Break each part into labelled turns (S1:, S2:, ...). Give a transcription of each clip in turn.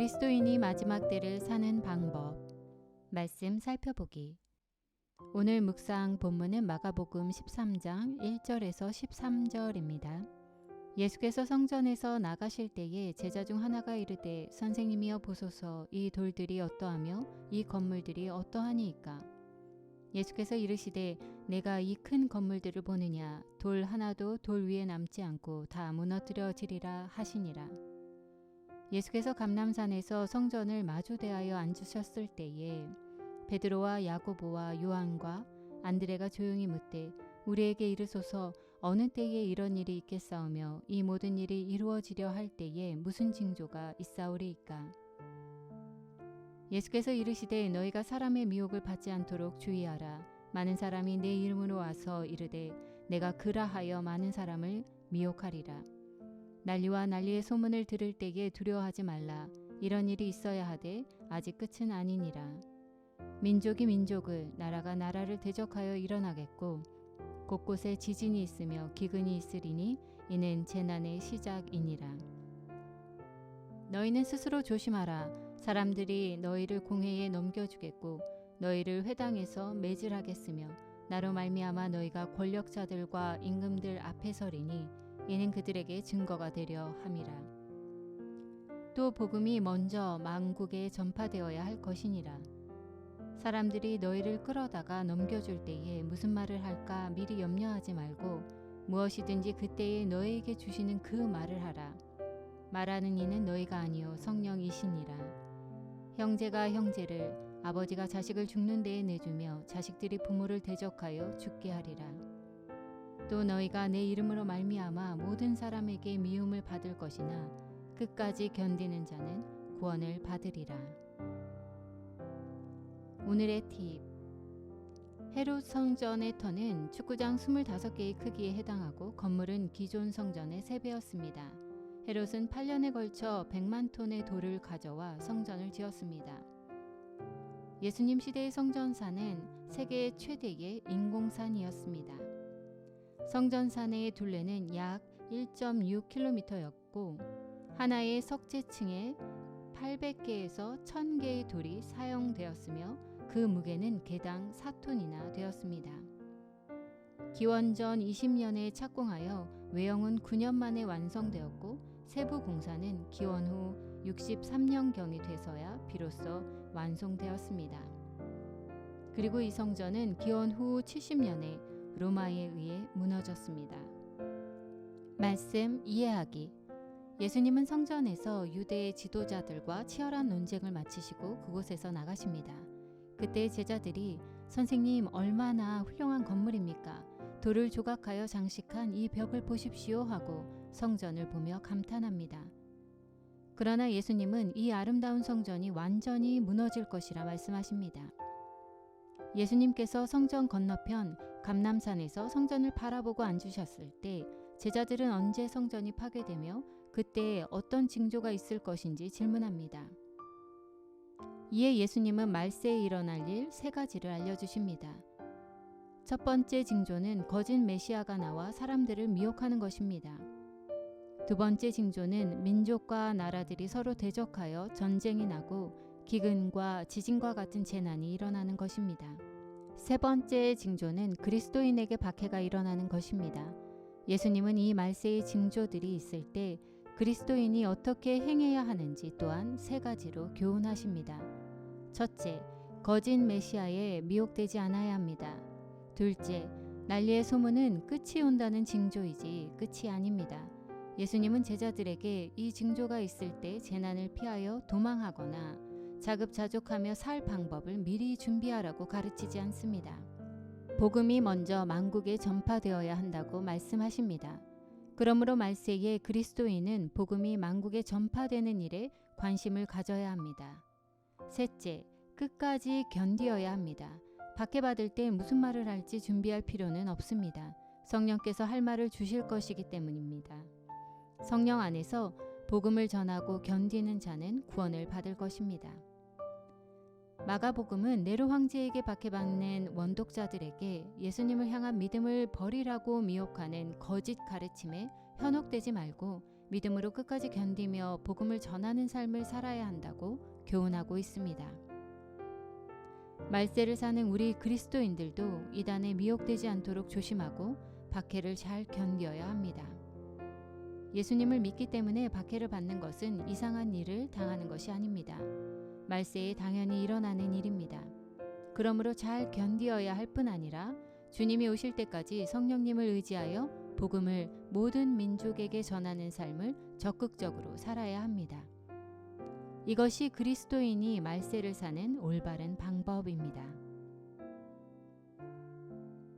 S1: 그리스도인이 마지막 때를 사는 방법. 말씀 살펴보기. 오늘 묵상 본문은 마가복음 13장 1절에서 13절입니다. 예수께서 성전에서 나가실 때에 제자 중 하나가 이르되 선생님이여 보소서, 이 돌들이 어떠하며 이 건물들이 어떠하니이까. 예수께서 이르시되 내가 이 큰 건물들을 보느냐. 돌 하나도 돌 위에 남지 않고 다 무너뜨려지리라 하시니라. 예수께서 감람산에서 성전을 마주 대하여 앉으셨을 때에 베드로와 야고보와 요한과 안드레가 조용히 묻되 우리에게 이르소서, 어느 때에 이런 일이 있겠사오며 이 모든 일이 이루어지려 할 때에 무슨 징조가 있사오리이까. 예수께서 이르시되 너희가 사람의 미혹을 받지 않도록 주의하라. 많은 사람이 내 이름으로 와서 이르되 내가 그라 하여 많은 사람을 미혹하리라. 난리와 난리의 소문을 들을 때에 두려워하지 말라. 이런 일이 있어야 하되 아직 끝은 아니니라. 민족이 민족을, 나라가 나라를 대적하여 일어나겠고 곳곳에 지진이 있으며 기근이 있으리니 이는 재난의 시작이니라. 너희는 스스로 조심하라. 사람들이 너희를 공회에 넘겨주겠고 너희를 회당에서 매질하겠으며 나로 말미암아 너희가 권력자들과 임금들 앞에 서리니 이는 그들에게 증거가 되려 함이라. 또 복음이 먼저 만국에 전파되어야 할 것이니라. 사람들이 너희를 끌어다가 넘겨줄 때에 무슨 말을 할까 미리 염려하지 말고 무엇이든지 그때에 너희에게 주시는 그 말을 하라. 말하는 이는 너희가 아니요 성령이시니라. 형제가 형제를, 아버지가 자식을 죽는 데에 내주며 자식들이 부모를 대적하여 죽게 하리라. 또 너희가 내 이름으로 말미암아 모든 사람에게 미움을 받을 것이나 끝까지 견디는 자는 구원을 받으리라. 오늘의 팁. 헤롯 성전의 터는 축구장 25개의 크기에 해당하고 건물은 기존 성전의 3배였습니다. 헤롯은 8년에 걸쳐 100만 톤의 돌을 가져와 성전을 지었습니다. 예수님 시대의 성전산은 세계 최대의 인공산이었습니다. 성전산의 둘레는 약 1.6km였고 하나의 석재층에 800개에서 1000개의 돌이 사용되었으며 그 무게는 개당 4톤이나 되었습니다. 기원전 20년에 착공하여 외형은 9년 만에 완성되었고 세부 공사는 기원 후 63년경이 돼서야 비로소 완성되었습니다. 그리고 이 성전은 기원 후 70년에 로마에 의해 무너졌습니다. 말씀 이해하기. 예수님은 성전에서 유대의 지도자들과 치열한 논쟁을 마치시고 그곳에서 나가십니다. 그때 제자들이 선생님, 얼마나 훌륭한 건물입니까? 돌을 조각하여 장식한 이 벽을 보십시오 하고 성전을 보며 감탄합니다. 그러나 예수님은 이 아름다운 성전이 완전히 무너질 것이라 말씀하십니다. 예수님께서 성전 건너편 감람산에서 성전을 바라보고 앉으셨을 때 제자들은 언제 성전이 파괴되며 그때 어떤 징조가 있을 것인지 질문합니다. 이에 예수님은 말세에 일어날 일 3가지를 알려주십니다. 첫 번째 징조는 거짓 메시아가 나와 사람들을 미혹하는 것입니다. 두 번째 징조는 민족과 나라들이 서로 대적하여 전쟁이 나고 기근과 지진과 같은 재난이 일어나는 것입니다. 세 번째 징조는 그리스도인에게 박해가 일어나는 것입니다. 예수님은 이 말세의 징조들이 있을 때 그리스도인이 어떻게 행해야 하는지 또한 3가지로 교훈하십니다. 첫째, 거짓 메시아에 미혹되지 않아야 합니다. 둘째, 난리의 소문은 끝이 온다는 징조이지 끝이 아닙니다. 예수님은 제자들에게 이 징조가 있을 때 재난을 피하여 도망하거나 자급자족하며 살 방법을 미리 준비하라고 가르치지 않습니다. 복음이 먼저 만국에 전파되어야 한다고 말씀하십니다. 그러므로 말세에 그리스도인은 복음이 만국에 전파되는 일에 관심을 가져야 합니다. 셋째, 끝까지 견디어야 합니다. 박해받을 때 무슨 말을 할지 준비할 필요는 없습니다. 성령께서 할 말을 주실 것이기 때문입니다. 성령 안에서 복음을 전하고 견디는 자는 구원을 받을 것입니다. 마가복음은 네로 황제에게 박해받는 원독자들에게 예수님을 향한 믿음을 버리라고 미혹하는 거짓 가르침에 현혹되지 말고 믿음으로 끝까지 견디며 복음을 전하는 삶을 살아야 한다고 교훈하고 있습니다. 말세를 사는 우리 그리스도인들도 이단에 미혹되지 않도록 조심하고 박해를 잘 견뎌야 합니다. 예수님을 믿기 때문에 박해를 받는 것은 이상한 일을 당하는 것이 아닙니다. 말세에 당연히 일어나는 일입니다. 그러므로 잘 견디어야 할 뿐 아니라 주님이 오실 때까지 성령님을 의지하여 복음을 모든 민족에게 전하는 삶을 적극적으로 살아야 합니다. 이것이 그리스도인이 말세를 사는 올바른 방법입니다.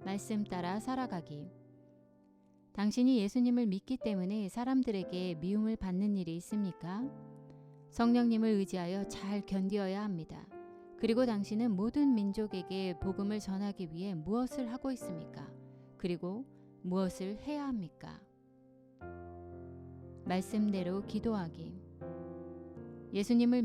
S1: 말씀 따라 살아가기. 당신이 예수님을 믿기 때문에 사람들에게 미움을 받는 일이 있습니까? 성령님을 의지하여 잘 견디어야 합니다. 그리고 당신은 모든 민족에게 복음을 전하기 위해 무엇을 하고 있습니까? 그리고 무엇을 해야 합니까? 말씀대로 기도하기. 예수님을